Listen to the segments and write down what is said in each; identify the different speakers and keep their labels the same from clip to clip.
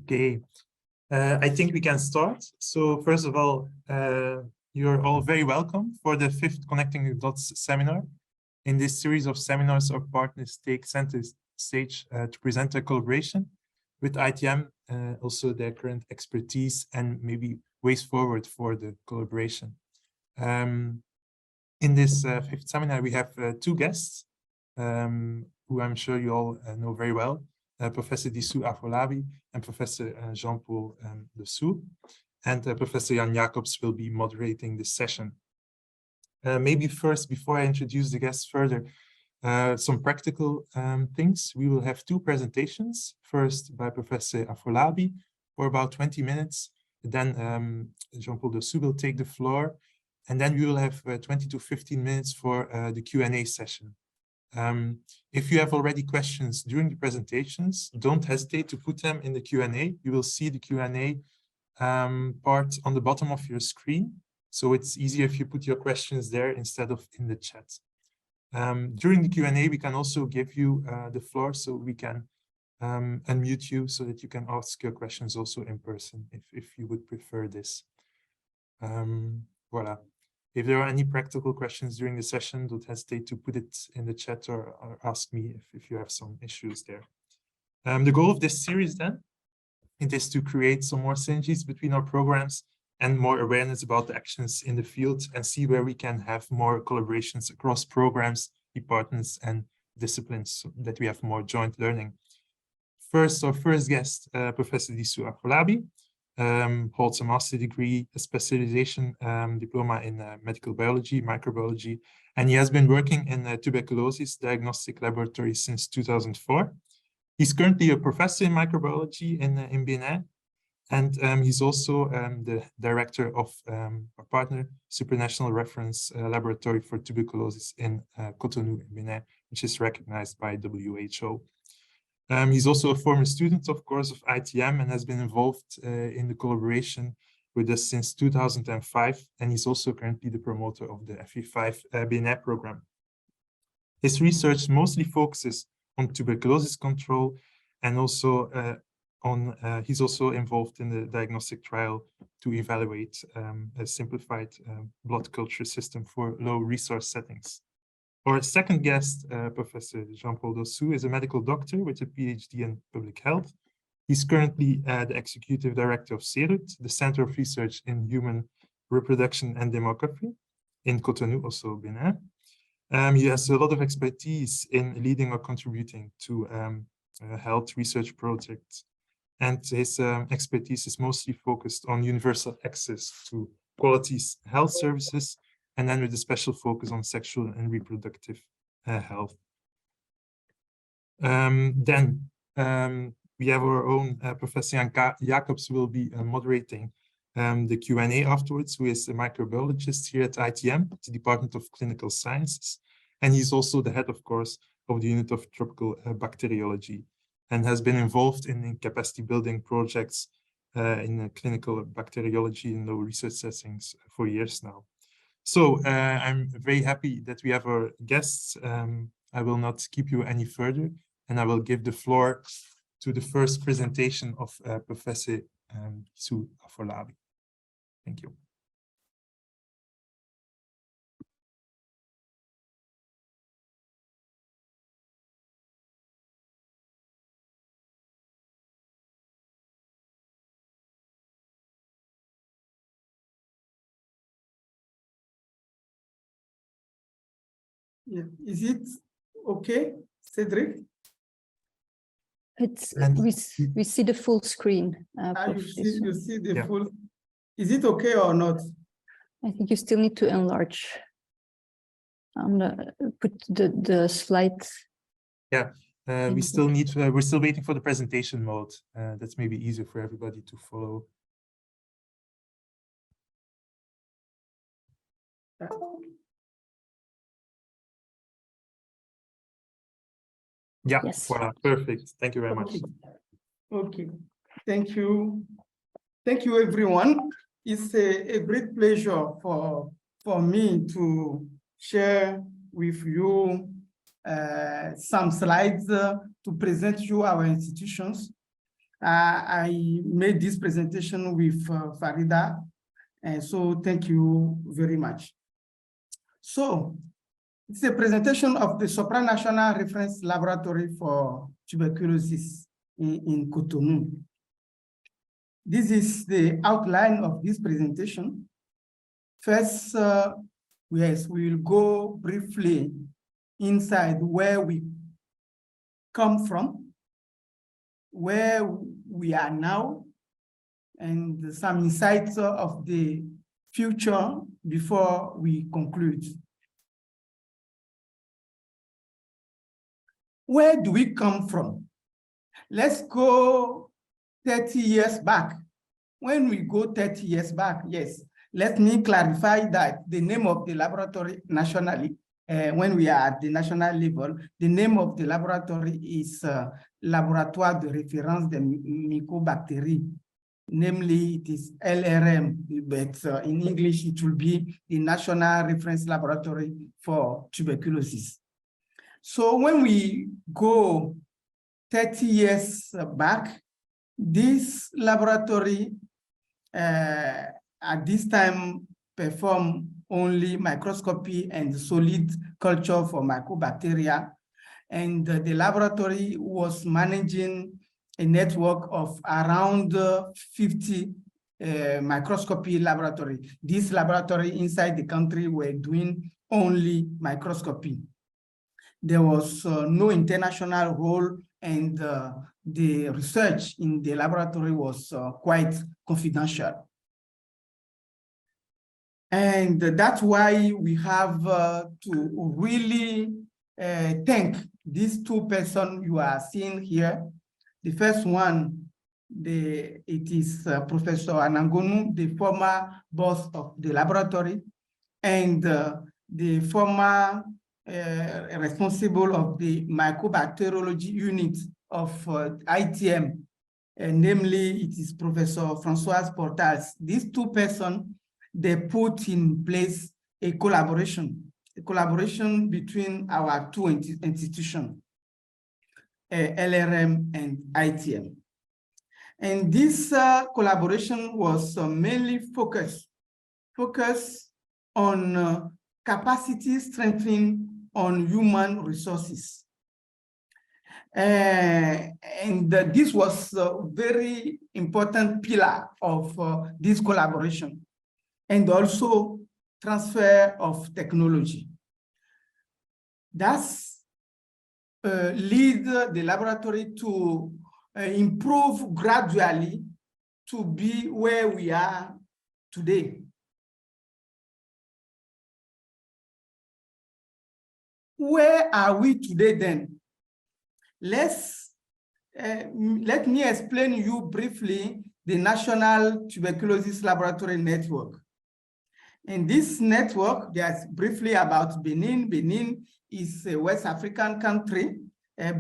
Speaker 1: Okay, I think we can start. So first of all, you're all very welcome for the 5th Connecting with Dots seminar. In this series of seminars, our partners take center stage to present their collaboration with ITM, also their current expertise and maybe ways forward for the collaboration. In this 5th seminar, we have 2 guests who I'm sure you all know very well. Professor Dissou Affolabi and Professor Jean-Paul Dossou, and Professor Jan Jacobs will be moderating this session. Maybe first, before I introduce the guests further, some practical things. We will have 2 presentations, first by Professor Affolabi for about 20 minutes, then Jean-Paul Dossou will take the floor, and then we will have 20 to 15 minutes for the Q&A session. If you have already questions during the presentations, don't hesitate to put them in the Q&A. You will see the Q&A part on the bottom of your screen. So it's easier if you put your questions there instead of in the chat. During the Q&A, we can also give you the floor, so we can unmute you so that you can ask your questions also in person if you would prefer this. Voila. If there are any practical questions during the session, don't hesitate to put it in the chat or ask me if you have some issues there. The goal of this series then, it is to create some more synergies between our programs and more awareness about the actions in the field and see where we can have more collaborations across programs, departments, and disciplines so that we have more joint learning. First, our first guest, Professor Dissou Affolabi, holds a master's degree, a specialization diploma in medical biology, microbiology, and he has been working in Tuberculosis Diagnostic Laboratories since 2004. He's currently a professor in microbiology in Benin, and he's also the director of our partner, Supranational Reference Laboratory for Tuberculosis in Cotonou, in Benin, which is recognized by WHO. He's also a former student, of course, of ITM and has been involved in the collaboration with us since 2005. And he's also currently the promoter of the FA5 Benin program. His research mostly focuses on tuberculosis control and also he's also involved in the diagnostic trial to evaluate a simplified blood culture system for low resource settings. Our second guest, Professor Jean-Paul Dossou, is a medical doctor with a PhD in public health. He's currently the executive director of CERUT, the Center of Research in Human Reproduction and Demography in Cotonou, also Benin. He has a lot of expertise in leading or contributing to health research projects. And his expertise is mostly focused on universal access to quality health services, and then with a special focus on sexual and reproductive health. Then we have our own Professor Jan Jacobs will be moderating the Q&A afterwards, who is a microbiologist here at ITM, the Department of Clinical Sciences. And he's also the head, of course, of the unit of tropical bacteriology and has been involved in capacity building projects in clinical bacteriology in low research settings for years now. So I'm very happy that we have our guests. I will not keep you any further, and I will give the floor to the first presentation of Professor Dissou Affolabi. Thank you.
Speaker 2: Yeah. Is it okay, Cedric?
Speaker 3: It's we see the full screen.
Speaker 2: You see the full. Is it okay or not?
Speaker 3: I think you still need to enlarge. Put the slides.
Speaker 1: Yeah, we still need. We're still waiting for the presentation mode. That's maybe easier for everybody to follow. Yeah, yes. Voilà, perfect. Thank you very much.
Speaker 2: Okay, thank you. Thank you, everyone. It's a great pleasure for me to share with you some slides to present you our institutions. I made this presentation with Farida, and so thank you very much. So it's a presentation of the Supranational Reference Laboratory for Tuberculosis in Cotonou. This is the outline of this presentation. First, yes, we will go briefly inside where we come from, where we are now, and some insights of the future before we conclude. Where do we come from? Let's go 30 years back. When we go 30 years back, yes, let me clarify that the name of the laboratory nationally, when we are at the national level, the name of the laboratory is Laboratoire de Référence des Mycobactéries. Namely, it is LRM, but in English, it will be the National Reference Laboratory for Tuberculosis. So when we go 30 years back, this laboratory at this time performed only microscopy and solid culture for mycobacteria. And the laboratory was managing a network of around 50 microscopy laboratory. This laboratory inside the country were doing only microscopy. There was no international role, and the research in the laboratory was quite confidential. And that's why we have to really thank these two persons you are seeing here. The first one, it is Professor Anangonu, the former boss of the laboratory, and the former responsible of the mycobacteriology unit of ITM, namely it is Professor Françoise Portals. These two persons, they put in place a collaboration between our two institutions, LRM and ITM. And this collaboration was mainly focused on capacity strengthening on human resources. And this was a very important pillar of this collaboration, and also transfer of technology. That's lead the laboratory to improve gradually to be where we are today. Where are we today then? Let me explain you briefly the National Tuberculosis Laboratory Network. In this network, there's briefly about Benin. Benin is a West African country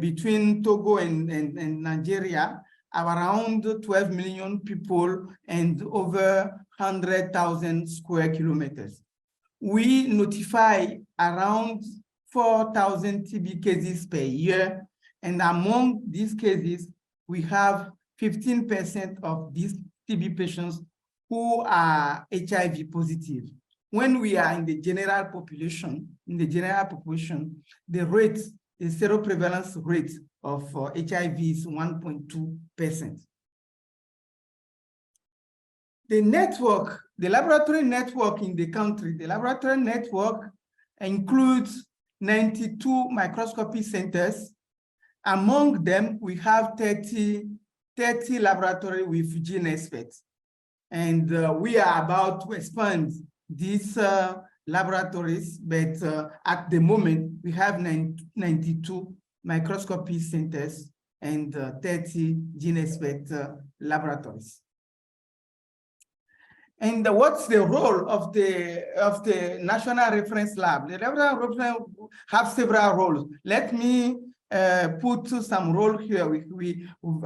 Speaker 2: between Togo and Nigeria, around 12 million people and over 100,000 square kilometers. We notify around 4,000 TB cases per year, and among these cases, we have 15% of these TB patients who are HIV positive. When we are in the general population, the rate, the seroprevalence rate of HIV is 1.2%. The network, the laboratory network in the country, the laboratory network includes 92 microscopy centers. Among them, we have 30 laboratories with gene experts. And we are about to expand these laboratories, but at the moment, we have 92 microscopy centers and 30 gene expert laboratories. And what's the role of the National Reference Lab? The National Reference have several roles. Let me put some role here.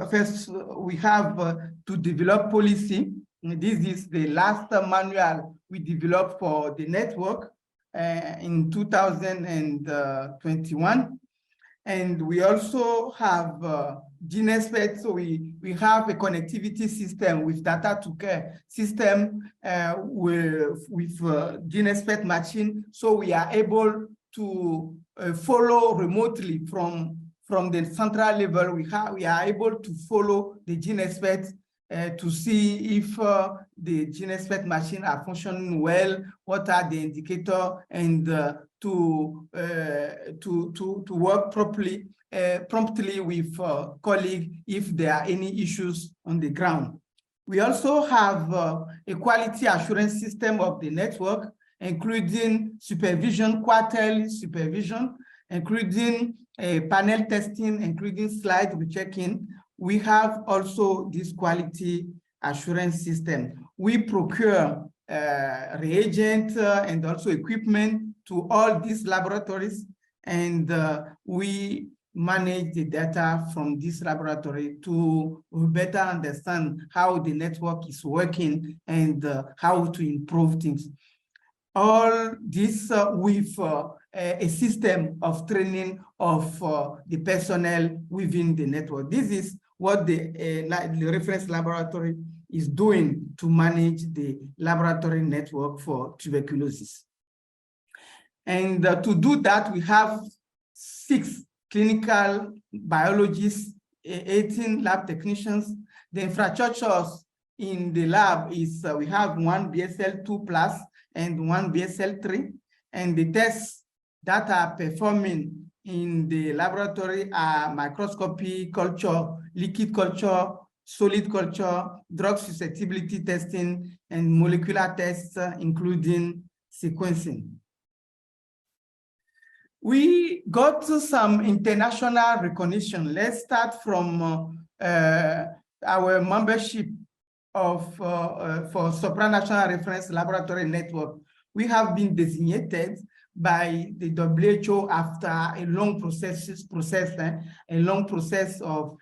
Speaker 2: First, we have to develop policy. This is the last manual we developed for the network in 2021. And we also have GeneSpec, so we have a connectivity system with data to care system with GeneSpec machine, so we are able to follow remotely from the central level. We are able to follow the GeneSpec to see if the GeneSpec machine are functioning well, what are the indicators, and to work properly, promptly with colleagues if there are any issues on the ground. We also have a quality assurance system of the network, including supervision, quarterly supervision, including panel testing, including slide rechecking. We have also this quality assurance system. We procure reagents and also equipment to all these laboratories, and we manage the data from this laboratory to better understand how the network is working and how to improve things. All this with a system of training of the personnel within the network. This is what the reference laboratory is doing to manage the laboratory network for tuberculosis. And to do that, we have 6 clinical biologists, 18 lab technicians. The infrastructures in the lab is we have 1 BSL-2 plus and 1 BSL-3. And the tests that are performing in the laboratory are microscopy, culture, liquid culture, solid culture, drug susceptibility testing, and molecular tests, including sequencing. We got some international recognition. Let's start from our membership of for Supranational Reference Laboratory Network. We have been designated by the WHO after a long process of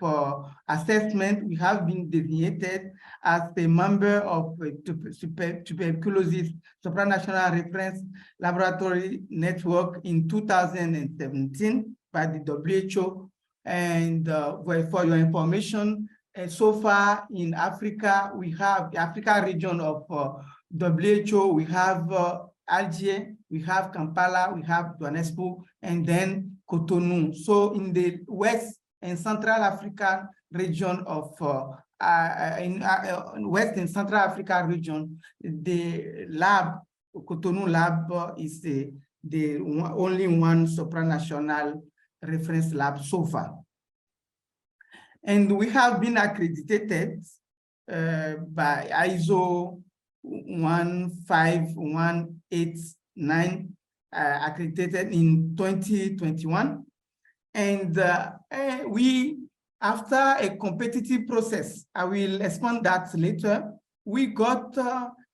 Speaker 2: assessment. We have been designated as a member of Tuberculosis Supranational Reference Laboratory Network in 2017 by the WHO. And for your information, so far in Africa, we have the Africa region of WHO, we have Algiers, we have Kampala, we have Johannesburg, and then Cotonou. So in the West and Central African region of West and Central Africa region, the lab, Cotonou lab, is the only one supranational reference lab so far. And we have been accredited by ISO 15189, accredited in 2021. And we, after a competitive process, I will expand that later, we got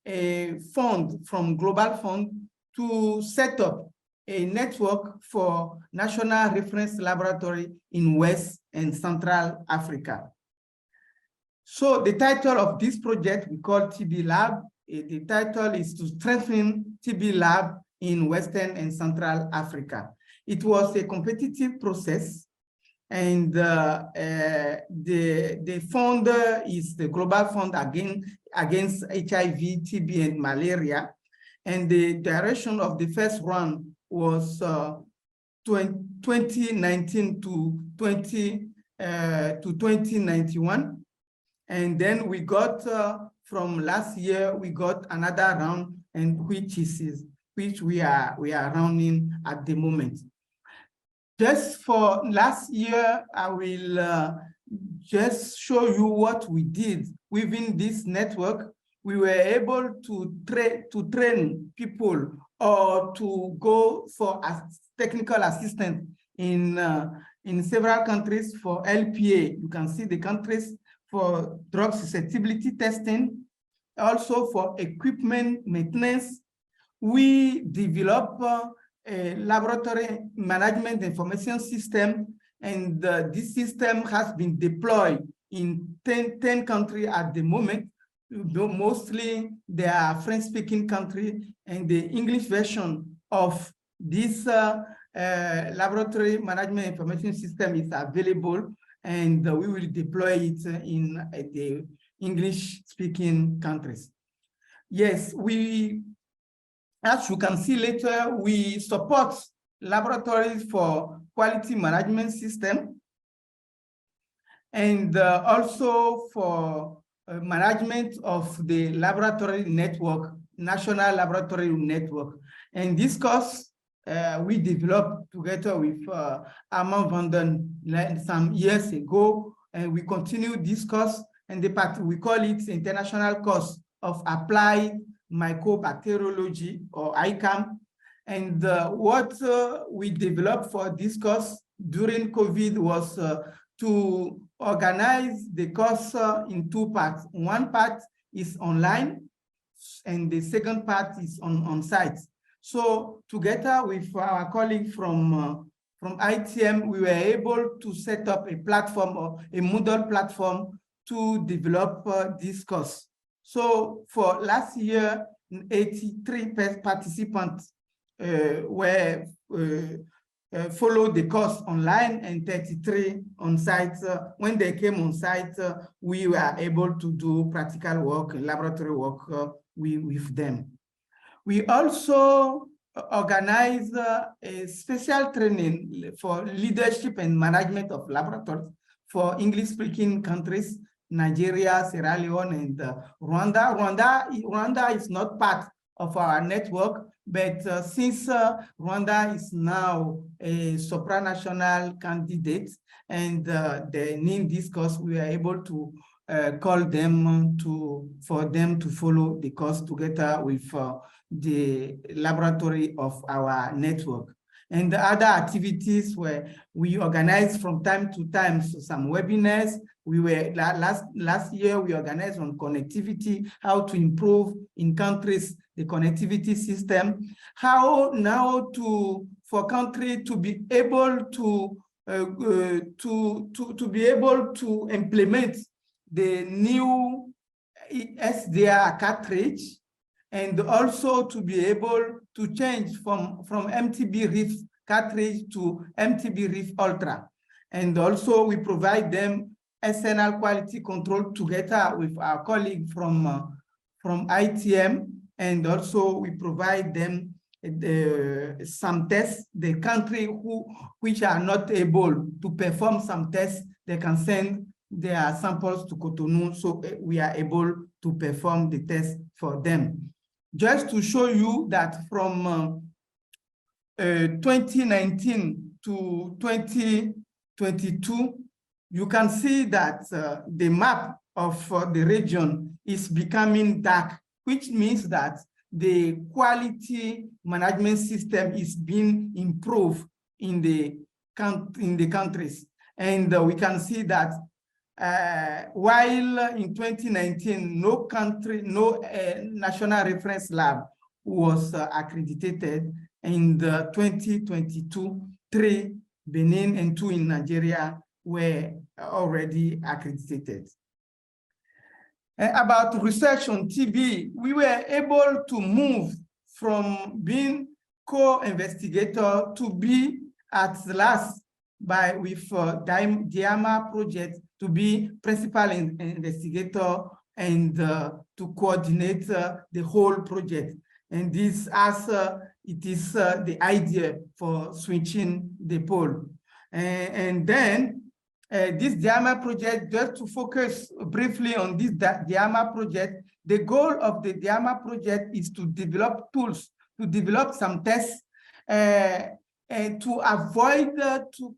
Speaker 2: a fund from Global Fund to set up a network for national reference laboratory in West and Central Africa. So the title of this project we call TB Lab. The title is to strengthen TB Lab in Western and Central Africa. It was a competitive process, and the fund is the Global Fund against HIV, TB, and malaria. And the direction of the first run was 2019 to 2091. And then we got, from last year, we got another round, and which we are rounding at the moment. Just for last year, I will just show you what we did within this network. We were able to train people or to go for technical assistance in several countries for LPA. You can see the countries for drug susceptibility testing, also for equipment maintenance. We develop a laboratory management information system, and this system has been deployed in 10 countries at the moment. Mostly they are French-speaking countries, and the English version of this laboratory management information system is available, and we will deploy it in the English-speaking countries. Yes, as you can see later, we support laboratories for quality management system, and also for management of the laboratory network, national laboratory network. And this course we developed together with Armand van den some years ago, and we continue this course, and we call it International Course of Applied Mycobacteriology, or ICAM. And what we developed for this course during COVID was to organize the course in two parts. One part is online, and the second part is on site. So together with our colleague from ITM, we were able to set up a platform, or a Moodle platform, to develop this course. So for last year, 83 participants were followed the course online, and 33 on site. When they came on site, we were able to do practical work, laboratory work with them. We also organize a special training for leadership and management of laboratories for English-speaking countries, Nigeria, Sierra Leone, and Rwanda. Rwanda is not part of our network, but since Rwanda is now a supranational candidate, and they need this course, we are able to call them for them to follow the course together with the laboratory of our network. And the other activities where we organize from time to time, so some webinars. We were last year we organized on connectivity, how to improve in countries the connectivity system, how now for country to be able to be able to implement the new SDR cartridge, and also to be able to change from MTB Reef cartridge to MTB Reef Ultra. And also we provide them SNL quality control together with our colleague from ITM, and also we provide them some tests. The country which are not able to perform some tests, they can send their samples to Cotonou, so we are able to perform the test for them. Just to show you that from 2019 to 2022, you can see that the map of the region is becoming dark, which means that the quality management system is being improved in the countries. And we can see that while in 2019, no national reference lab was accredited, in the 2022, 3 Benin and 2 in Nigeria were already accredited. About research on TB, we were able to move from being co-investigator to be at last with DIAMA project to be principal investigator, and to coordinate the whole project. And this it is the idea for switching the pole. And then this DIAMA project, just to focus briefly on this DIAMA project, the goal of the DIAMA project is to develop tools, to develop some tests, and to avoid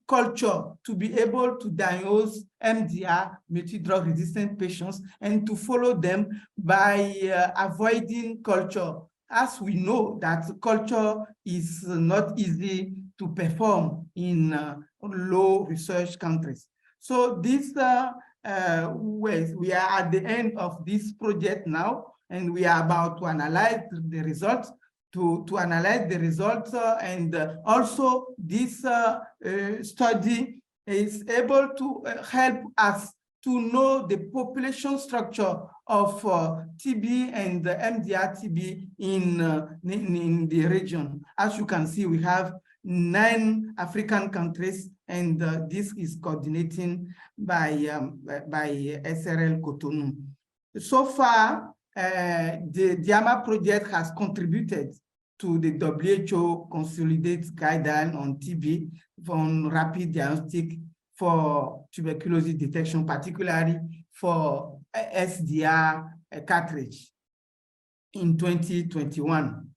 Speaker 2: culture, to be able to diagnose MDR, multi-drug resistant patients, and to follow them by avoiding culture. As we know that culture is not easy to perform in low research countries. So this we are at the end of this project now, and we are about to analyze the results. To analyze the results, and also this study is able to help us to know the population structure of TB and MDR TB in the region. As you can see, we have 9 African countries, and this is coordinating by SRL Cotonou. So far, the DIAMA project has contributed to the WHO Consolidated Guideline on TB on rapid diagnostic for tuberculosis detection, particularly for SDR cartridge in 2021.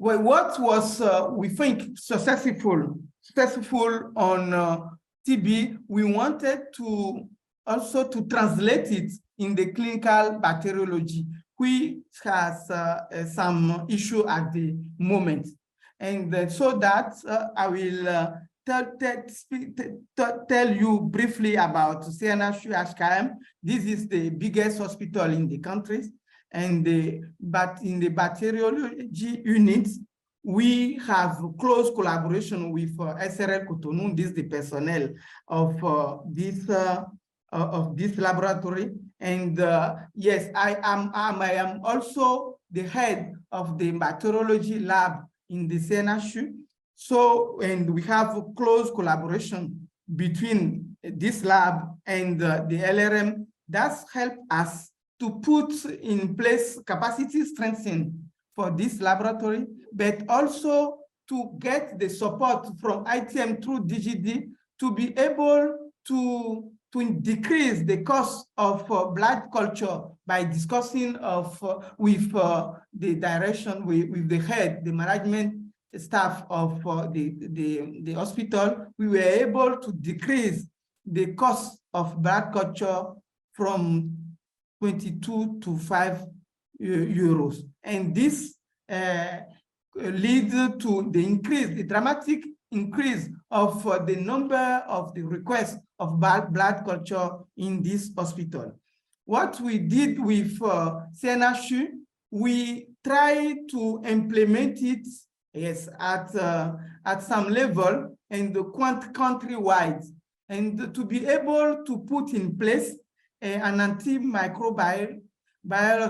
Speaker 2: Well, what was, we think, successful on TB, we wanted to also to translate it in the clinical bacteriology, which has some issue at the moment. And so that I will tell you briefly about CNHU-HKM. This is the biggest hospital in the country. And but in the bacteriology unit, we have close collaboration with SRL Cotonou. This is the personnel of this laboratory. And yes, I am also the head of the bacteriology lab in the CNHU. So, and we have close collaboration between this lab and the LRM. That's helped us to put in place capacity strengthening for this laboratory, but also to get the support from ITM through DGD to be able to decrease the cost of blood culture by discussing with the direction, with the head, the management staff of the hospital. We were able to decrease the cost of blood culture from 22 to 5 euros. And this leads to the dramatic increase of the number of the requests of blood culture in this hospital. What we did with CNHU, we tried to implement it, yes, at some level and countrywide, and to be able to put in place an antimicrobial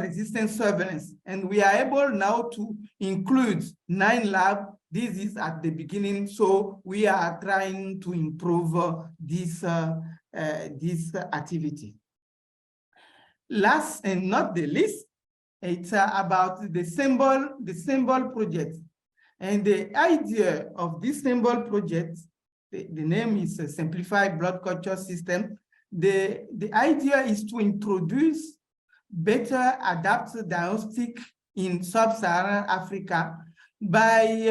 Speaker 2: resistance surveillance. And we are able now to include 9 labs. This is at the beginning, so we are trying to improve this activity. Last and not the least, it's about the symbol project. And the idea of this symbol project, the name is a simplified blood culture system. The idea is to introduce better adapted diagnostic in sub-Saharan Africa by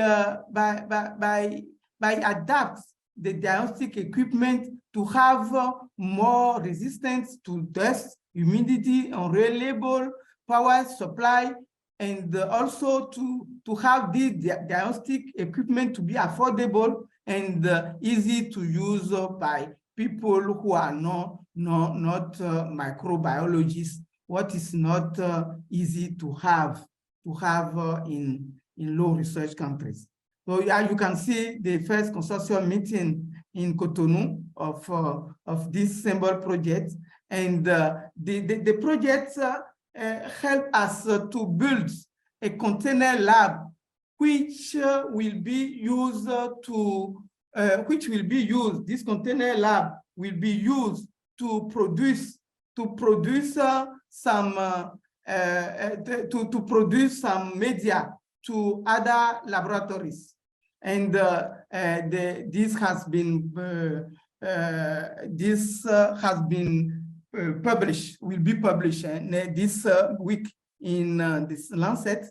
Speaker 2: adapt the diagnostic equipment to have more resistance to dust, humidity, unreliable power supply, and also to have the diagnostic equipment to be affordable and easy to use by people who are not microbiologists, what is not easy to have in low research countries. So yeah, you can see the first consortium meeting in Cotonou of this symbol project, and the project help us to build a container lab which will be used this container lab will be used to produce some media to other laboratories, and this has been published, will be published this week in this Lancet,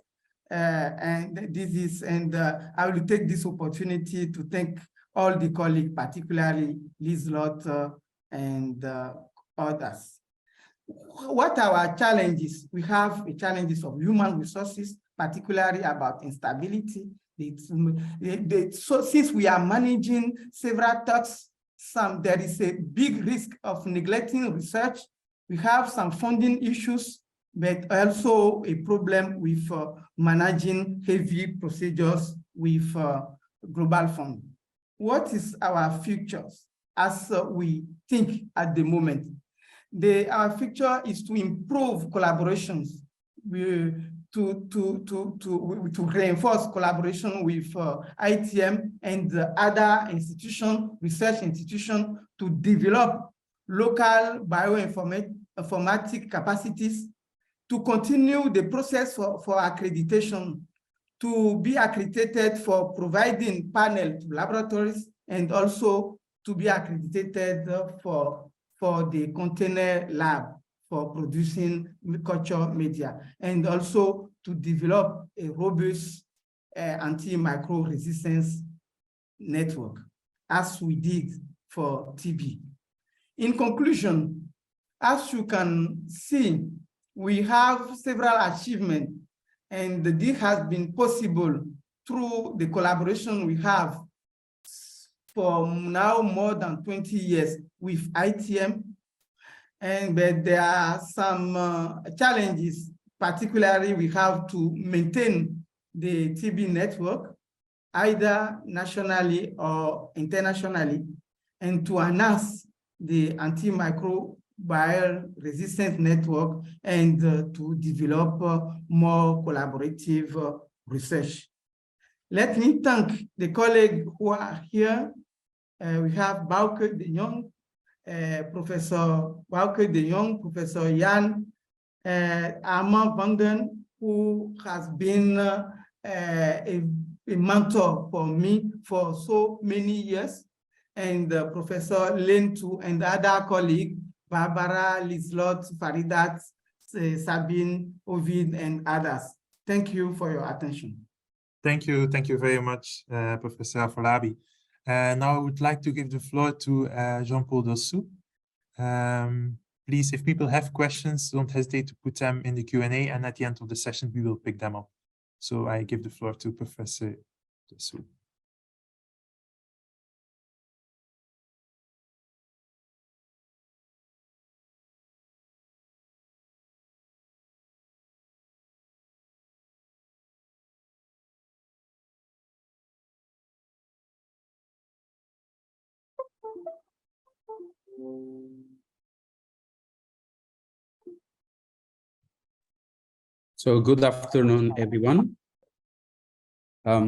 Speaker 2: and this is, and I will take this opportunity to thank all the colleagues, particularly Liz Lott and others. What are our challenges? We have challenges of human resources, particularly about instability. So since we are managing several tasks, there is a big risk of neglecting research. We have some funding issues, but also a problem with managing heavy procedures with global funding. What is our futures as we think at the moment? Our future is to improve collaborations, to to reinforce collaboration with ITM and other institutions, research institutions, to develop local bioinformatic capacities, to continue the process for accreditation, to be accredited for providing panel to laboratories, and also to be accredited for the container lab for producing culture media, and also to develop a robust antimicrobial resistance network, as we did for TB. In conclusion, as you can see, we have several achievements, and this has been possible through the collaboration we have for now more than 20 years with ITM. But there are some challenges, particularly we have to maintain the TB network, either nationally or internationally, and to enhance the antimicrobial resistance network, and to develop more collaborative research. Let me thank the colleagues who are here. We have Bouke de Jong, Professor Bouke de Jong, Professor Jan Armand Vanden, who has been a mentor for me for so many years, and Professor Lentu and other colleagues, Barbara, Lislot, Faridat, Sabine, Ovid, and others. Thank you for your attention.
Speaker 1: Thank you very much, Professor Affolabi. Now I would like to give the floor to Jean-Paul Dossou. Please, if people have questions, don't hesitate to put them in the Q&A, and at the end of the session, we will pick them up. So I give the floor to Professor Dossou.
Speaker 4: So good afternoon, everyone. I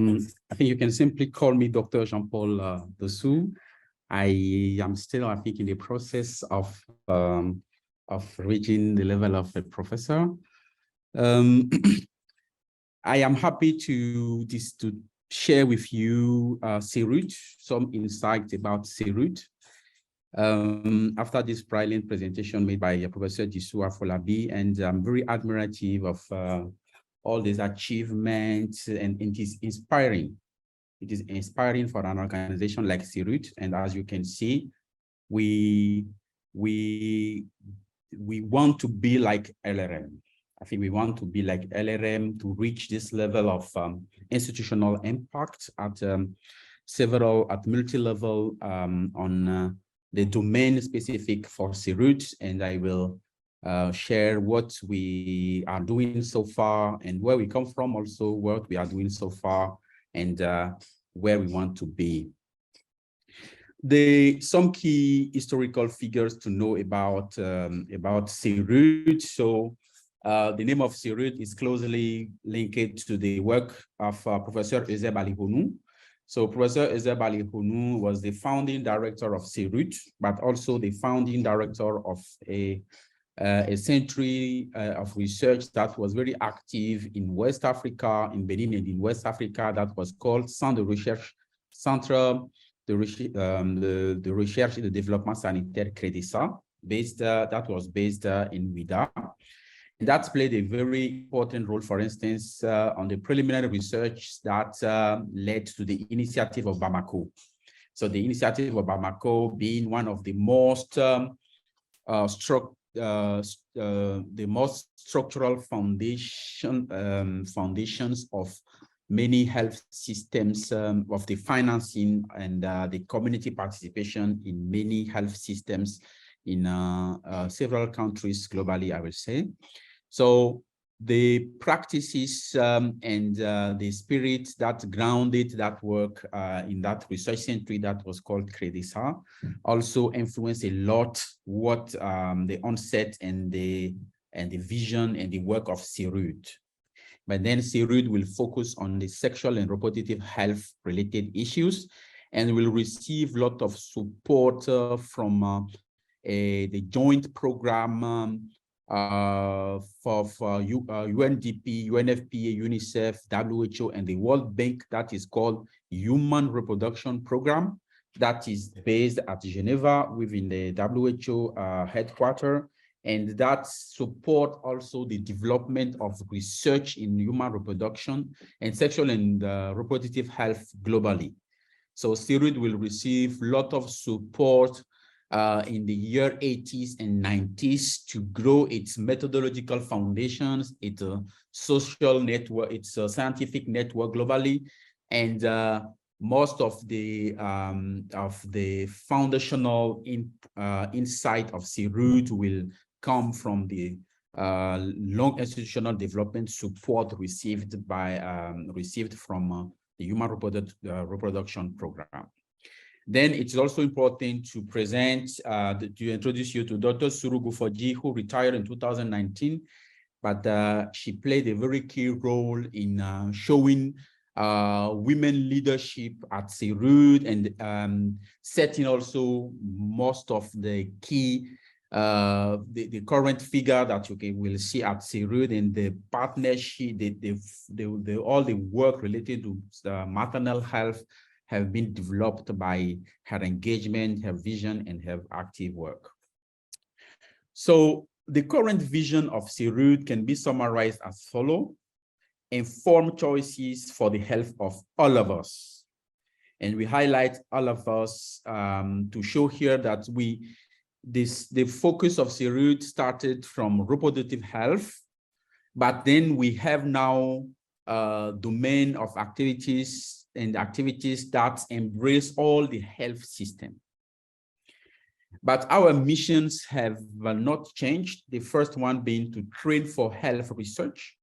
Speaker 4: think you can simply call me Dr. Jean-Paul Dossou. I am still, I think, in the process of reaching the level of a professor. I am happy to share with you CRUT, some insights about CRUT. After this brilliant presentation made by Professor Dissou Affolabi, and I'm very admirative of all these achievements, and it is inspiring. It is inspiring for an organization like CRUT, and as you can see, we want to be like LRM. I think we want to be like LRM to reach this level of institutional impact at multi-level on the domain specific for CRUT, and I will share what we are doing so far and where we come from, also what we are doing so far, and where we want to be. Some key historical figures to know about CRUT. So the name of CRUT is closely linked to the work of Professor Euseb Ali-Honou. So Professor Euseb Ali-Honou was the founding director of CRUT, but also the founding director of a century of research that was very active in West Africa, in Benin and in West Africa, that was called Centre de Recherche, Centre de Recherche et de Développement Sanitaire CREDESA, that was based in Ouida. And that played a very important role, for instance, on the preliminary research that led to the initiative of Bamako. So the initiative of Bamako being one of the most structural foundations of many health systems, of the financing and the community participation in many health systems in several countries globally, I will say. So the practices and the spirit that grounded that work in that research century that was called CREDESA also influenced a lot what the onset and the vision and the work of CRUT. but then CRUD will focus on the sexual and reproductive health related issues, and will receive a lot of support from the joint program for UNDP, UNFPA, UNICEF, WHO, and the World Bank, that is called Human Reproduction Program, that is based at Geneva within the WHO headquarters, and that support also the development of research in human reproduction and sexual and reproductive health globally. So CRUD will receive a lot of support in the year 80s and 90s to grow its methodological foundations, its social network, its scientific network globally, and most of the foundational insight of CRUD will come from the long institutional development support received from the Human Reproduction Program. Then it's also important to present, to introduce you to Dr. Surugufoji, who retired in 2019, but she played a very key role in showing women leadership at CRUD and setting also most of the key, the current figure that you will see at CRUD and the partnership, all the work related to maternal health have been developed by her engagement, her vision, and her active work. So the current vision of CRUD can be summarized as follows: informed choices for the health of all of us. And we highlight all of us to show here that the focus of CRUD started from reproductive health, but then we have now a domain of activities that embrace all the health system. But our missions have not changed. The first one being to train for health research.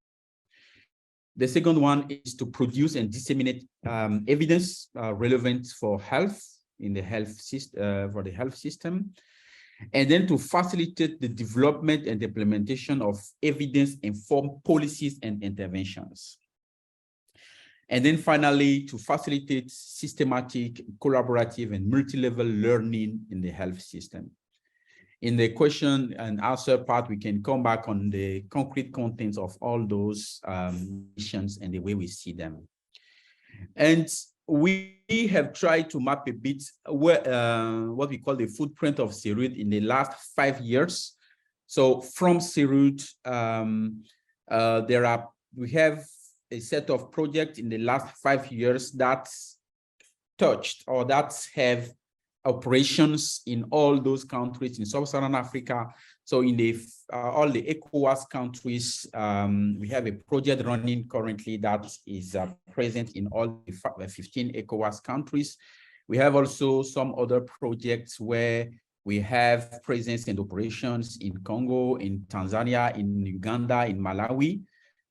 Speaker 4: The second one is to produce and disseminate evidence relevant for health in the health system, and then to facilitate the development and implementation of evidence-informed policies and interventions. And then finally, to facilitate systematic, collaborative, and multi-level learning in the health system. In the question and answer part, we can come back on the concrete contents of all those missions and the way we see them. And we have tried to map a bit what we call the footprint of CRUD in the last 5 years. So from CRUD, we have a set of projects in the last 5 years that touched or that have operations in all those countries in Sub-Saharan Africa. So in all the ECOWAS countries, we have a project running currently that is present in all the 15 ECOWAS countries. We have also some other projects where we have presence and operations in Congo, in Tanzania, in Uganda, in Malawi,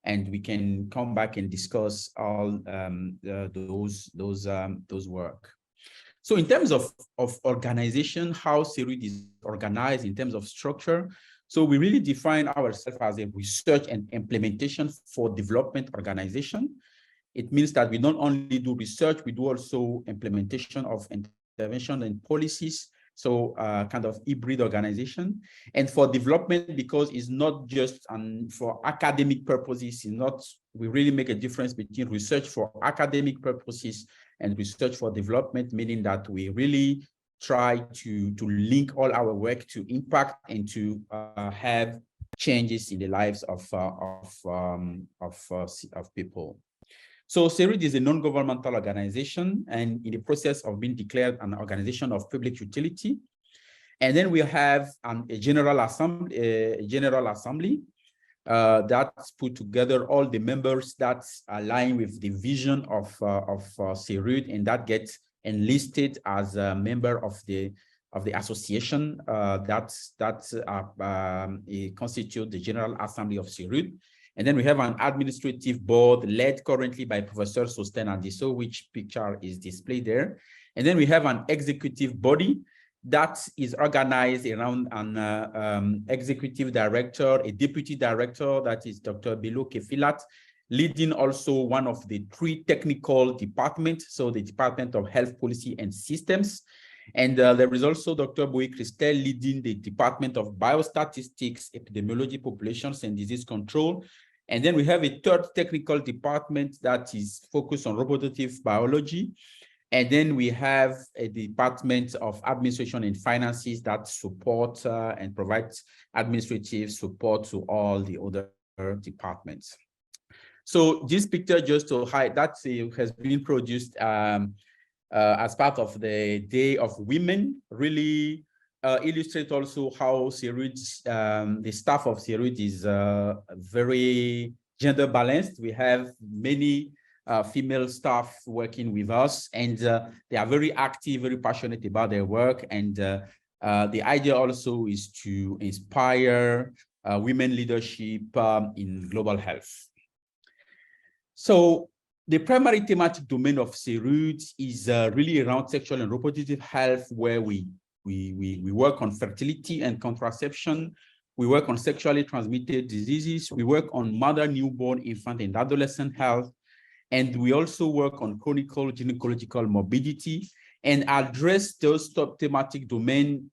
Speaker 4: and we can come back and discuss all those work. So in terms of organization, how CRUD is organized in terms of structure, so we really define ourselves as a research and implementation for development organization. It means that we not only do research, we do also implementation of intervention and policies. So kind of hybrid organization. And for development, because it's not just for academic purposes, we really make a difference between research for academic purposes and research for development, meaning that we really try to link all our work to impact and to have changes in the lives of people. So CRUD is a non-governmental organization and in the process of being declared an organization of public utility. And then we have a general assembly that's put together all the members that align with the vision of CRUD, and that gets enlisted as a member of the association that constitute the General Assembly of CRUD. And then we have an administrative board led currently by Professor Sosten and Dissou, which picture is displayed there. And then we have an executive body that is organized around an executive director, a deputy director, that is Dr. Bilo Kefilat, leading also one of the 3 technical departments, so the Department of Health Policy and Systems. And there is also Dr. Bowie-Christel leading the Department of Biostatistics, Epidemiology, Populations, and Disease Control. And then we have a 3rd technical department that is focused on reproductive biology. And then we have a Department of Administration and Finances that support and provides administrative support to all the other departments. So this picture, just to hide, that has been produced as part of the Day of Women, really illustrate also how CERUD, the staff of CERUD is very gender balanced. We have many female staff working with us, and they are very active, very passionate about their work. And the idea also is to inspire women leadership in global health. So the primary thematic domain of CERUD is really around sexual and reproductive health, where we work on fertility and contraception. We work on sexually transmitted diseases. We work on mother, newborn, infant, and adolescent health. And we also work on chronic gynecological morbidity and address those top thematic domain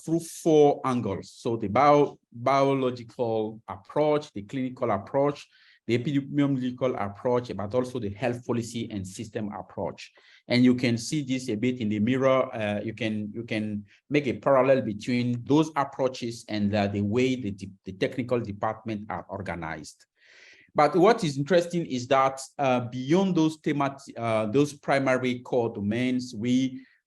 Speaker 4: through 4 angles. So the biological approach, the clinical approach, the epidemiological approach, but also the health policy and system approach. And you can see this a bit in the mirror. You can make a parallel between those approaches and the way the technical department are organized. But what is interesting is that beyond those primary core domains,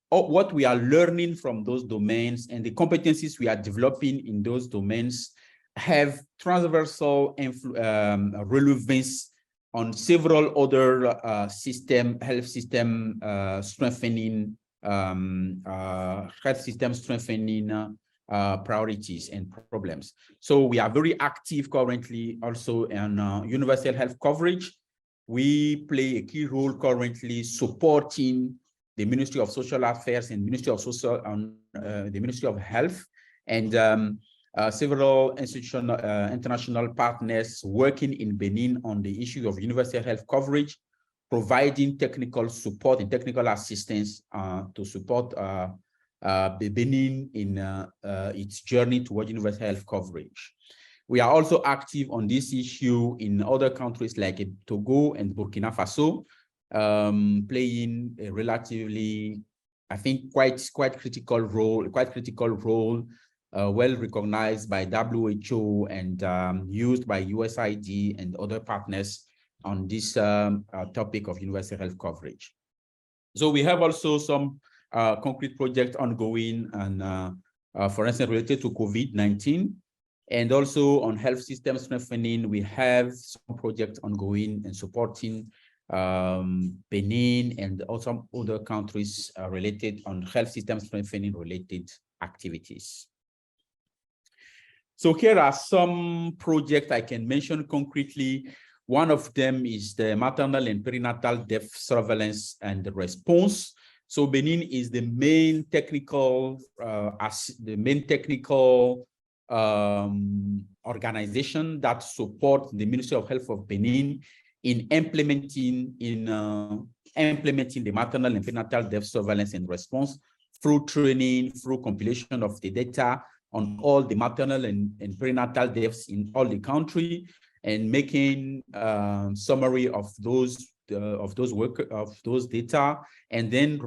Speaker 4: what we are learning from those domains and the competencies we are developing in those domains have transversal relevance on several other health system strengthening priorities and problems. So we are very active currently also in universal health coverage. We play a key role currently supporting the Ministry of Social Affairs and Ministry of the Ministry of Health, and several international partners working in Benin on the issue of universal health coverage, providing technical support and technical assistance to support Benin in its journey toward universal health coverage. We are also active on this issue in other countries like Togo and Burkina Faso, playing a relatively, I think, quite critical role, well recognized by WHO and used by USAID and other partners on this topic of universal health coverage. So we have also some concrete projects ongoing, and for instance, related to COVID-19, and also on health system strengthening. We have some projects ongoing and supporting Benin and also other countries related on health system strengthening related activities. So here are some projects I can mention concretely. One of them is the maternal and perinatal death surveillance and response. So Benin is the main technical organization that supports the Ministry of Health of Benin in implementing the maternal and perinatal death surveillance and response through training, through compilation of the data on all the maternal and perinatal deaths in all the country, and making summary of those data, and then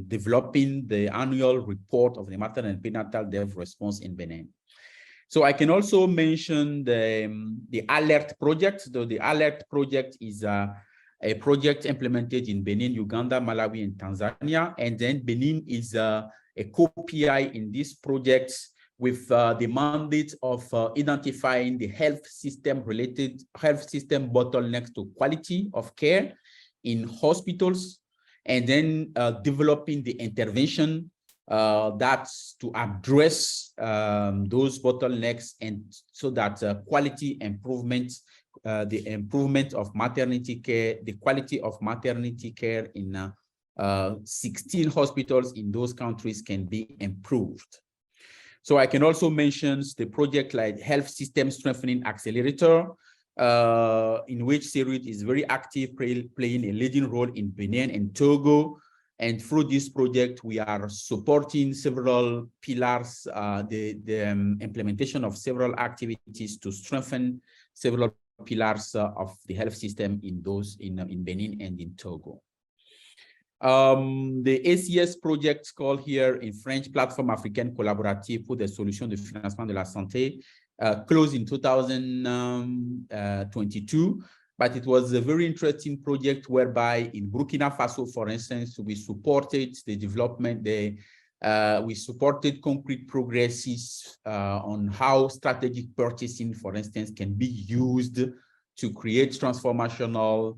Speaker 4: developing the annual report of the maternal and perinatal death response in Benin. So I can also mention the ALERT project. So the ALERT project is a project implemented in Benin, Uganda, Malawi, and Tanzania. And then Benin is a co-PI in this project with the mandate of identifying the health system bottlenecks to quality of care in hospitals, and then developing the intervention that's to address those bottlenecks, and so that quality improvement, the improvement of maternity care, the quality of maternity care in 16 hospitals in those countries can be improved. So I can also mention the project like Health System Strengthening Accelerator, in which CERUD is very active, playing a leading role in Benin and Togo. And through this project, we are supporting several pillars, the implementation of several activities to strengthen several pillars of the health system in Benin and in Togo. The ACS project called here in French, Plateforme Africaine Collaborative pour des Solutions de Financement de la Santé, closed in 2022. But it was a very interesting project whereby in Burkina Faso, for instance, we supported the development, we supported concrete progresses on how strategic purchasing, for instance, can be used to create transformational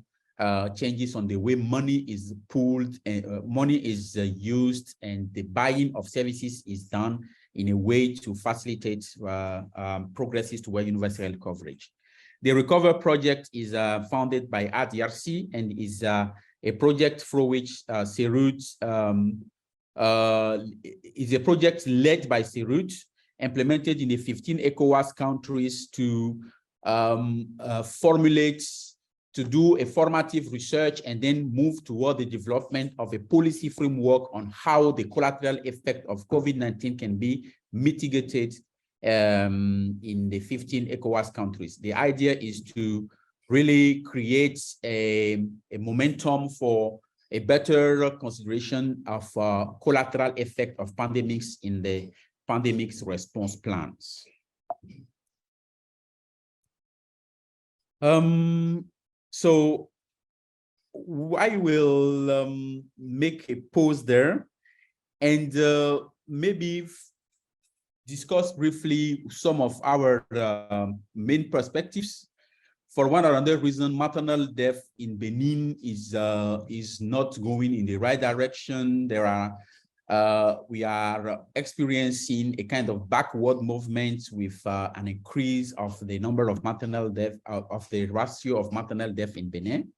Speaker 4: changes on the way money is pooled and money is used, and the buying of services is done in a way to facilitate progresses toward universal health coverage. The Recover project is founded by ADRC and is a project through which CERUD is a project led by CERUD, implemented in the 15 ECOWAS countries to to do a formative research and then move toward the development of a policy framework on how the collateral effect of COVID-19 can be mitigated in the 15 ECOWAS countries. The idea is to really create a momentum for a better consideration of collateral effect of pandemics in the pandemics response plans. So I will make a pause there and maybe discuss briefly some of our main perspectives. For one or another reason, maternal death in Benin is not going in the right direction. We are experiencing a kind of backward movement with an increase of the number of maternal death, of the ratio of maternal death in Benin.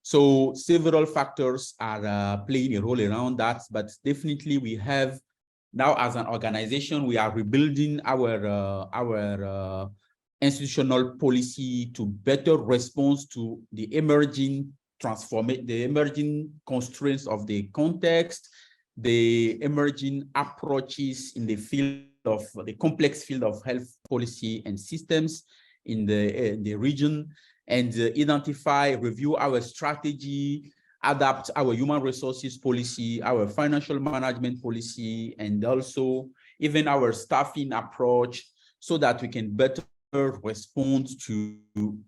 Speaker 4: So several factors are playing a role around that, but definitely we have now as an organization, we are rebuilding our institutional policy to better respond to the emerging constraints of the context, the emerging approaches in the field of the complex field of health policy and systems in the region, and identify, review our strategy, adapt our human resources policy, our financial management policy, and also even our staffing approach, so that we can better respond to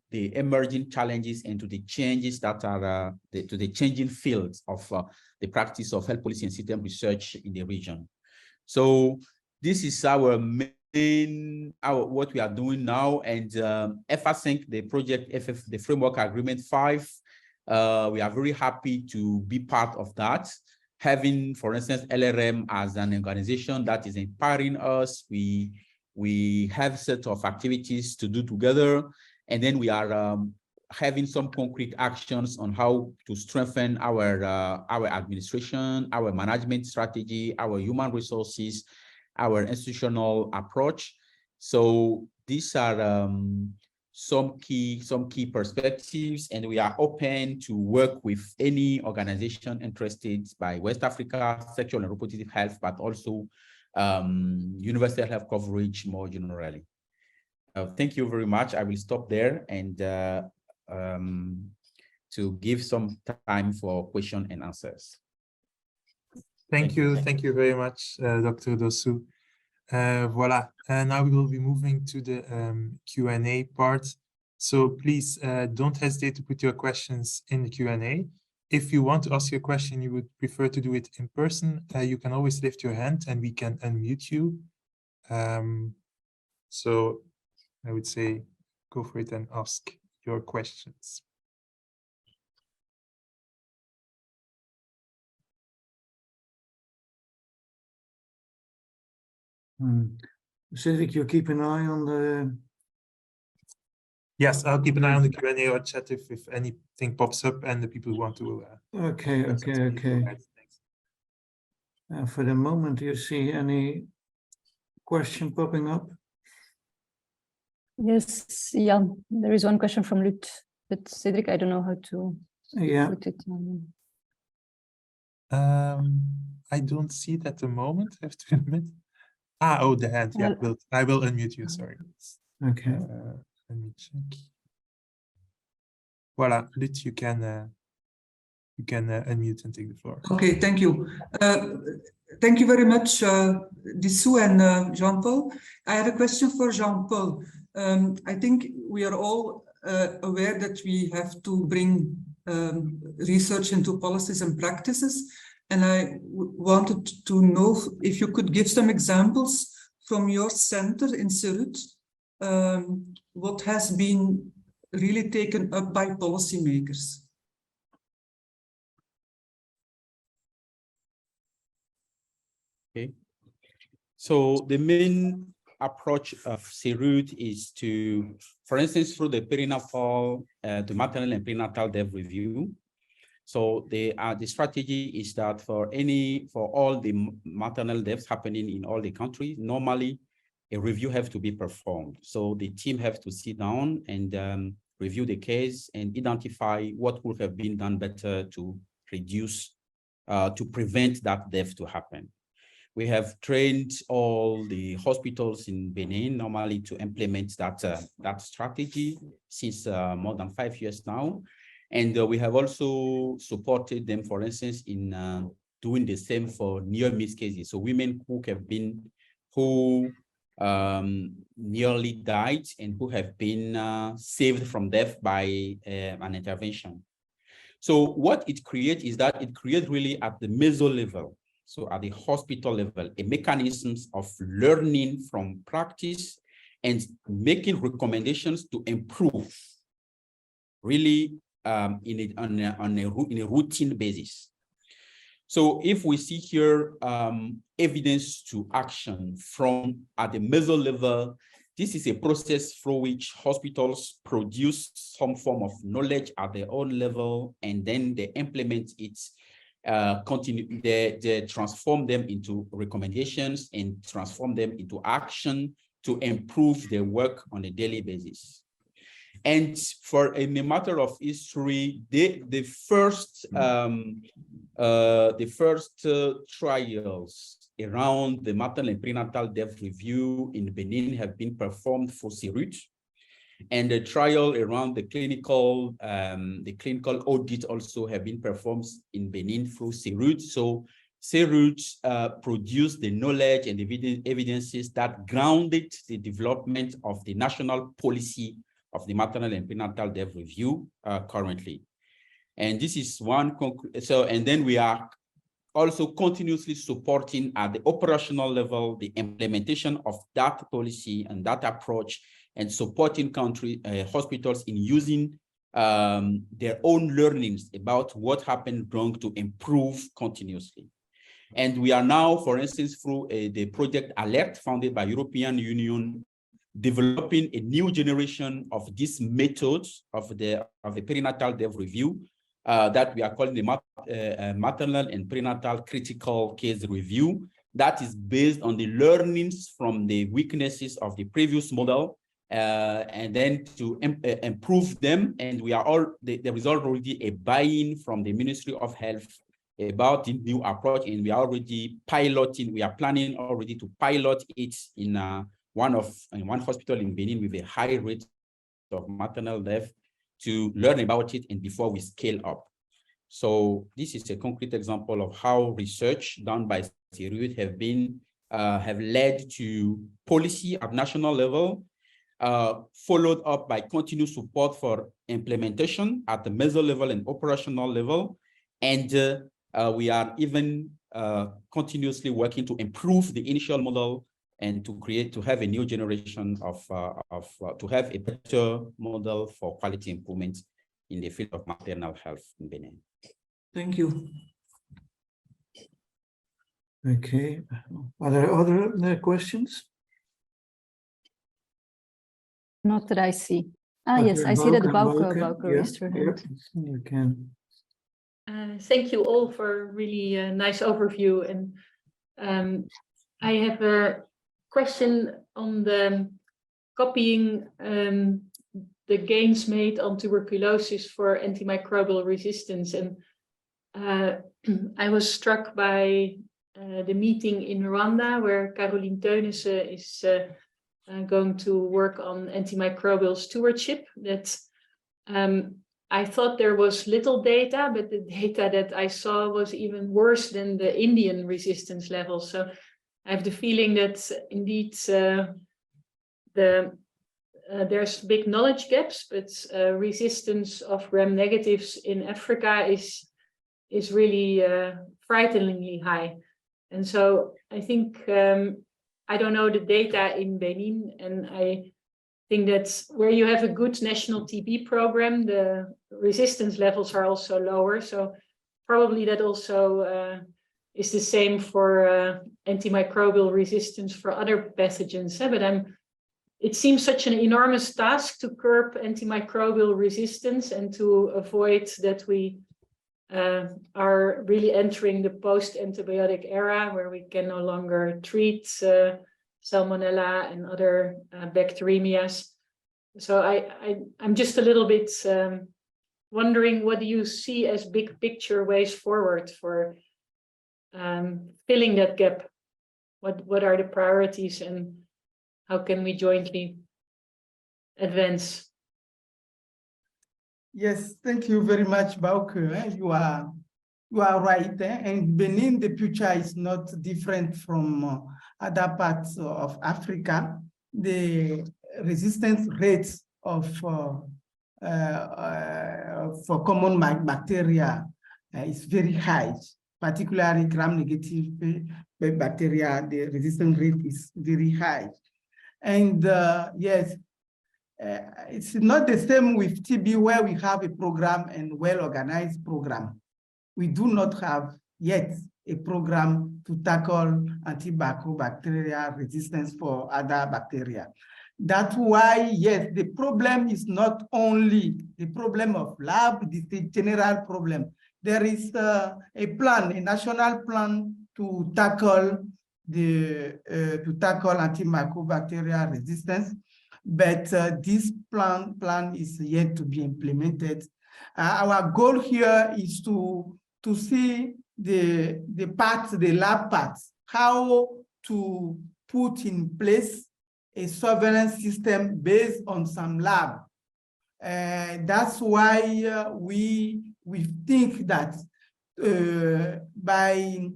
Speaker 4: the emerging challenges and to the changes that are to the changing fields of the practice of health policy and system research in the region. So this is our main, what we are doing now, and FA5, the project, the Framework Agreement 5, we are very happy to be part of that. Having, for instance, LRM as an organization that is empowering us, we have a set of activities to do together, and then we are having some concrete actions on how to strengthen our administration, our management strategy, our human resources, our institutional approach. So these are some key perspectives, and we are open to work with any organization interested by West Africa, sexual and reproductive health, but also universal health coverage more generally. Thank you very much. I will stop there and to give some time for question and answers.
Speaker 1: Thank you very much, Dr. Dossou. Voila, and now we will be moving to the Q&A part. So please don't hesitate to put your questions in the Q&A. If you want to ask your question, you would prefer to do it in person, you can always lift your hand and we can unmute you. So I would say go for it and ask your questions.
Speaker 5: Cedric, you keep an eye on the...
Speaker 1: Yes, I'll keep an eye on the Q&A or chat if anything pops up and the people want to...
Speaker 5: Okay. For the moment, do you see any question popping up?
Speaker 3: Yes, yeah, there is one question from Lut, but Cedric, I don't know how to
Speaker 5: Yeah,
Speaker 3: put it on.
Speaker 1: I don't see it at the moment, I have to admit. Oh, the hand, yeah, I will unmute you, sorry.
Speaker 5: okay.
Speaker 1: Let me check. Voila, Lut, you can unmute and take the floor.
Speaker 6: Okay, thank you. Thank you very much, Dissou and Jean-Paul. I have a question for Jean-Paul. I think we are all aware that we have to bring research into policies and practices. And I wanted to know if you could give some examples from your center in Serut, what has been really taken up by policymakers.
Speaker 4: Okay. So the main approach of Serut is to, for instance, through the perinatal, the maternal and prenatal dev review. So the strategy is that for all the maternal deaths happening in all the countries, normally a review has to be performed. So the team have to sit down and review the case and identify what would have been done better to reduce, to prevent that death to happen. We have trained all the hospitals in Benin normally to implement that strategy since more than 5 years now. And we have also supported them, for instance, in doing the same for near-miss cases. So women who nearly died and who have been saved from death by an intervention. So what it creates is that it creates really at the meso level, so at the hospital level, a mechanisms of learning from practice and making recommendations to improve really in a routine basis. So if we see here evidence to action from at the meso level, this is a process through which hospitals produce some form of knowledge at their own level, and then they implement it, they transform them into recommendations and transform them into action to improve their work on a daily basis. And in a matter of history, the first trials around the maternal and prenatal death review in Benin have been performed for Serut, and the trial around the clinical audit also have been performed in Benin through Serut. So Serut produced the knowledge and the evidences that grounded the development of the national policy of the maternal and prenatal death review currently. And this is one, and then we are also continuously supporting at the operational level, the implementation of that policy and that approach, and supporting hospitals in using their own learnings about what happened wrong to improve continuously. And we are now, for instance, through the project ALERT funded by European Union, developing a new generation of these methods of the perinatal death review that we are calling the maternal and prenatal critical case review, that is based on the learnings from the weaknesses of the previous model, and then to improve them. And we are there is already a buy-in from the Ministry of Health about the new approach, and we are already piloting. We are planning already to pilot it in one hospital in Benin with a high rate of maternal death, to learn about it and before we scale up. So this is a concrete example of how research done by Serut have led to policy at national level, followed up by continuous support for implementation at the meso level and operational level. And we are even continuously working to improve the initial model and to have a new generation to have a better model for quality improvement in the field of maternal health in Benin.
Speaker 6: Thank you.
Speaker 5: Okay. Are there other questions?
Speaker 3: Not that I see. Yes, I see that Bauke raised her hand.
Speaker 5: You can.
Speaker 7: Thank you all for a really nice overview. And I have a question on the copying the gains made on tuberculosis for antimicrobial resistance. And I was struck by the meeting in Rwanda, where Caroline Teunissen is going to work on antimicrobial stewardship. That I thought there was little data, but the data that I saw was even worse than the Indian resistance levels. So I have the feeling that indeed there's big knowledge gaps, but resistance of Gram negatives in Africa is really frighteningly high. And so I think, I don't know the data in Benin, and I think that where you have a good national TB program, the resistance levels are also lower. So probably that also is the same for antimicrobial resistance for other pathogens. But it seems such an enormous task to curb antimicrobial resistance and to avoid that we are really entering the post-antibiotic era, where we can no longer treat Salmonella and other bacteremias. So I'm just a little bit wondering, what do you see as big picture ways forward for filling that gap? What are the priorities, and how can we jointly advance?
Speaker 2: Yes, thank you very much, Bauke. You are right. And Benin, the picture is not different from other parts of Africa. The resistance rates for common bacteria is very high, particularly gram-negative bacteria. The resistance rate is very high. And yes, it's not the same with TB, where we have a program and well-organized program. We do not have yet a program to tackle antibacterial resistance for other bacteria. That's why, yes, the problem is not only the problem of lab, it's a general problem. There is a plan, a national plan to tackle antimicrobial resistance, but this plan is yet to be implemented. Our goal here is to see the lab parts, how to put in place a surveillance system based on some lab. That's why we think that by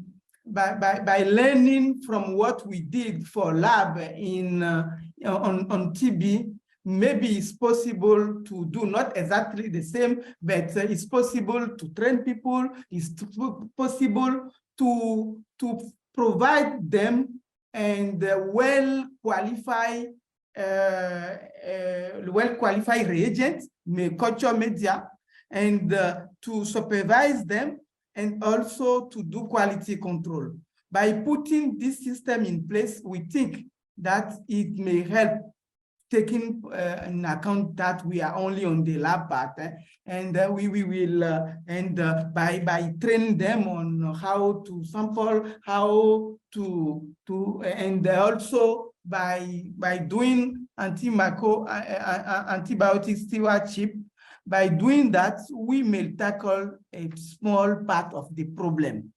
Speaker 2: learning from what we did for lab on TB, maybe it's possible to do not exactly the same, but it's possible to train people. It's possible to provide them and well-qualified reagents, culture media, and to supervise them, and also to do quality control. By putting this system in place, we think that it may help, taking in account that we are only on the lab part, and we will, by training them on how to sample, how to and also by doing antibiotic stewardship. By doing that, we may tackle a small part of the problem,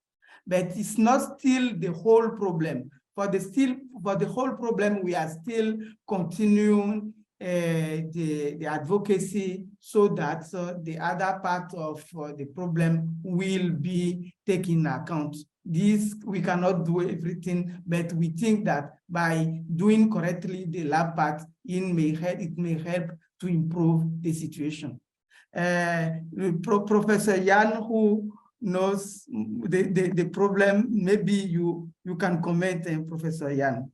Speaker 2: but it's not still the whole problem. For the whole problem, we are still continuing the advocacy so that the other part of the problem will be taken into account. This, we cannot do everything, but we think that by doing correctly the lab part, it may help to improve the situation. Professor Jan, who knows the problem, maybe you can comment, Professor Jan.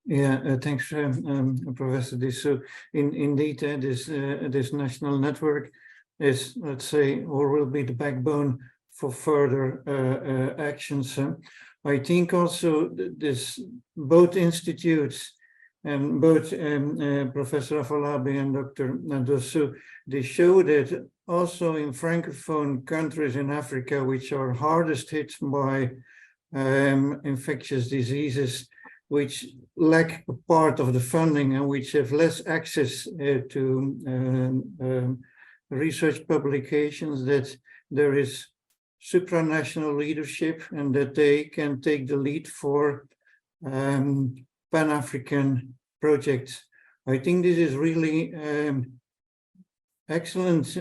Speaker 5: Yeah, thanks, Professor Dissou. Indeed, this national network is, let's say, or will be the backbone for further actions. I think also both institutes, and both Professor Affolabi and Dr. Dossou, they show that also in Francophone countries in Africa, which are hardest hit by infectious diseases, which lack a part of the funding and which have less access to research publications, that there is supranational leadership and that they can take the lead for Pan-African projects. I think this is really excellent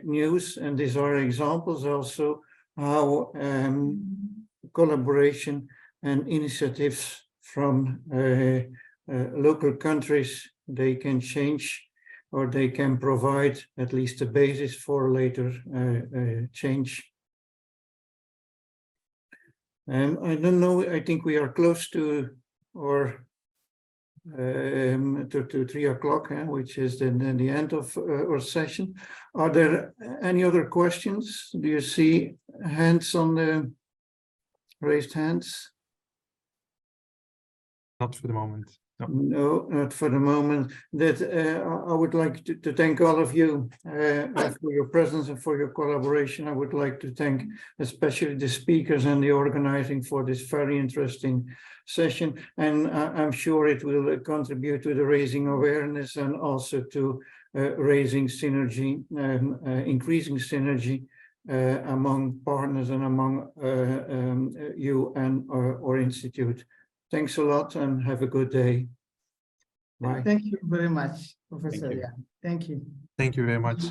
Speaker 5: news, and these are examples also how collaboration and initiatives from local countries, they can change, or they can provide at least a basis for later change. I don't know, I think we are close to our to 3 o'clock, which is the end of our session. Are there any other questions? Do you see hands on the raised hands?
Speaker 1: Not for the moment. No,
Speaker 5: no, not for the moment. That I would like to thank all of you for your presence and for your collaboration. I would like to thank especially the speakers and the organizing for this very interesting session. And I'm sure it will contribute to the raising awareness and also to raising synergy, increasing synergy among partners and among you and our institute. Thanks a lot and have a good day. Bye.
Speaker 2: Thank you very much, Professor.
Speaker 4: Thank you.
Speaker 2: Yeah, thank you.
Speaker 1: thank you very much.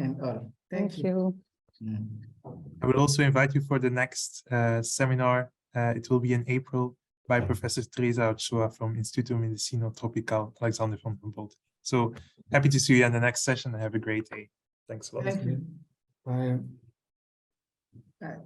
Speaker 2: And all. Thank you.
Speaker 1: I will also invite you for the next seminar. It will be in April by Professor Teresa Ochoa from Instituto Medicina Tropical Alexander von Humboldt. So happy to see you in the next session and have a great day. Thanks a lot.
Speaker 2: Thank you.
Speaker 5: Bye.
Speaker 2: Bye.